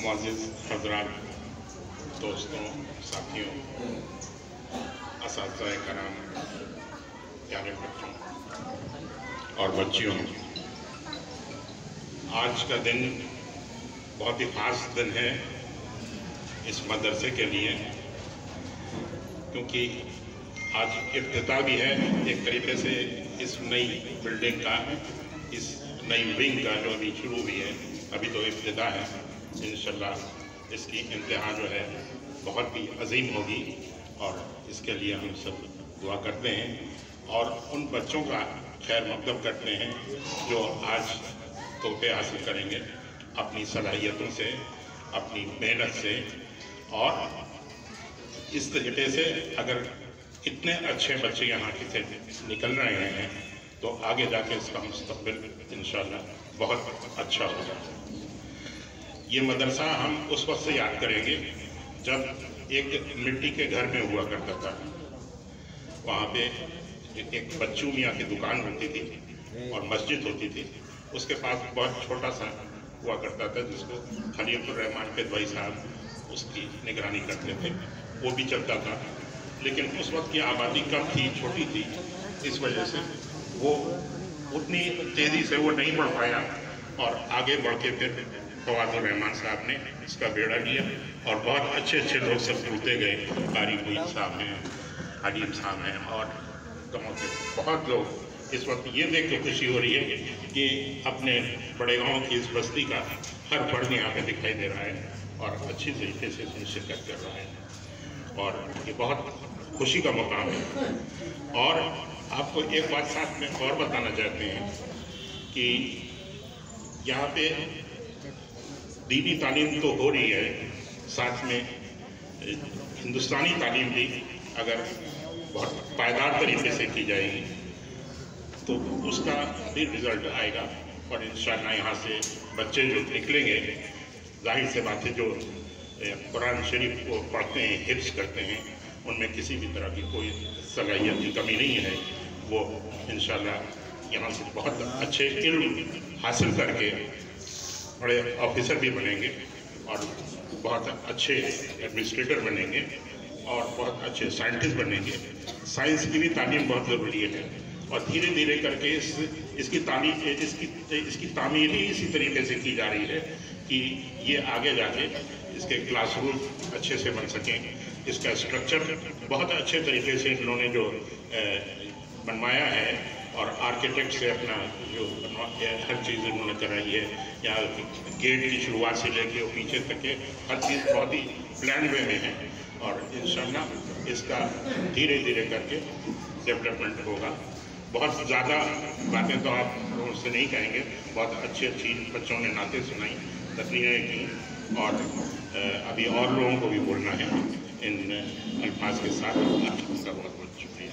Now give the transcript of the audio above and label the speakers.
Speaker 1: मुअज़्ज़िज़ हज़रात, दोस्तों, साथियों, असातिज़ाए कराम, प्यारे बच्चों और बच्चियों, आज का दिन बहुत ही ख़ास दिन है इस मदरसे के लिए, क्योंकि आज इफ्तिताह भी है एक तरीके से इस नई बिल्डिंग का, इस नई विंग का जो अभी शुरू हुई है। अभी तो इफ्तिताह है, इंशाअल्लाह इसकी इंतहा जो है बहुत ही अजीम होगी और इसके लिए हम सब दुआ करते हैं और उन बच्चों का खैर मकदम करते हैं जो आज तोहफे हासिल करेंगे अपनी सलाहियतों से, अपनी मेहनत से। और इस तरीके से अगर इतने अच्छे बच्चे यहाँ से निकल रहे हैं तो आगे जाके इसका मुस्तक़बिल इंशाअल्लाह बहुत अच्छा होगा। ये मदरसा हम उस वक्त से याद करेंगे जब एक मिट्टी के घर में हुआ करता था। वहाँ पे एक बच्चू मियाँ की दुकान होती थी और मस्जिद होती थी। उसके पास बहुत छोटा सा हुआ करता था जिसको खलीफुर रहमान के भाई साहब उसकी निगरानी करते थे, वो भी चलता था। लेकिन उस वक्त की आबादी कम थी, छोटी थी, इस वजह से वो उतनी तेज़ी से वो नहीं बढ़ पाया और आगे बढ़ के फिर फवाद रहमान साहब ने इसका बेड़ा लिया और बहुत अच्छे अच्छे लोग सब जुड़ते गए। कारी मुईद साहब हैं, हलीम साहब हैं और गाँव के बहुत लोग। इस वक्त ये देख के खुशी हो रही है कि अपने बड़े गाँव की इस बस्ती का हर फर्द यहाँ पे दिखाई दे रहा है और अच्छी तरीके से इसमें शिरकत कर रहा है और ये बहुत खुशी का मकाम है। और आपको एक बात साथ में और बताना चाहते हैं कि यहाँ पे दीनी तालीम तो हो रही है, साथ में हिंदुस्तानी तालीम भी अगर बहुत पायदार तरीके से की जाएगी तो उसका भी रिज़ल्ट आएगा और इंशाअल्लाह यहाँ से बच्चे जो निकलेंगे, जाहिर से बात है, जो कुरान शरीफ को पढ़ते हैं, हिफ्ज़ करते हैं, उनमें किसी भी तरह की कोई सलाहियत की कमी नहीं है। वो इंशाअल्लाह यहाँ से बहुत अच्छे इल्म हासिल करके बड़े ऑफिसर भी बनेंगे और बहुत अच्छे एडमिनिस्ट्रेटर बनेंगे और बहुत अच्छे साइंटिस्ट बनेंगे। साइंस की भी तालीम बहुत ज़रूरी है और धीरे धीरे करके इसकी तामीर ही इसी तरीके से की जा रही है कि ये आगे जाके इसके क्लासरूम अच्छे से बन सकें। इसका स्ट्रक्चर बहुत अच्छे तरीके से इन्होंने जो बनवाया है और आर्किटेक्ट से अपना जो हर चीज़ इन्होंने कराई है, या गेट की शुरुआत से लेके और पीछे तक के हर चीज़ बहुत ही प्लान वे में है और इंशाअल्लाह इसका धीरे धीरे करके डेवलपमेंट होगा। बहुत ज़्यादा बातें तो आप लोगों से नहीं कहेंगे, बहुत अच्छी अच्छी बच्चों ने नाते सुनाई, तकरीरें की और अभी और लोगों को भी बोलना है इन अल्फाज के साथ। आपका बहुत बहुत शुक्रिया।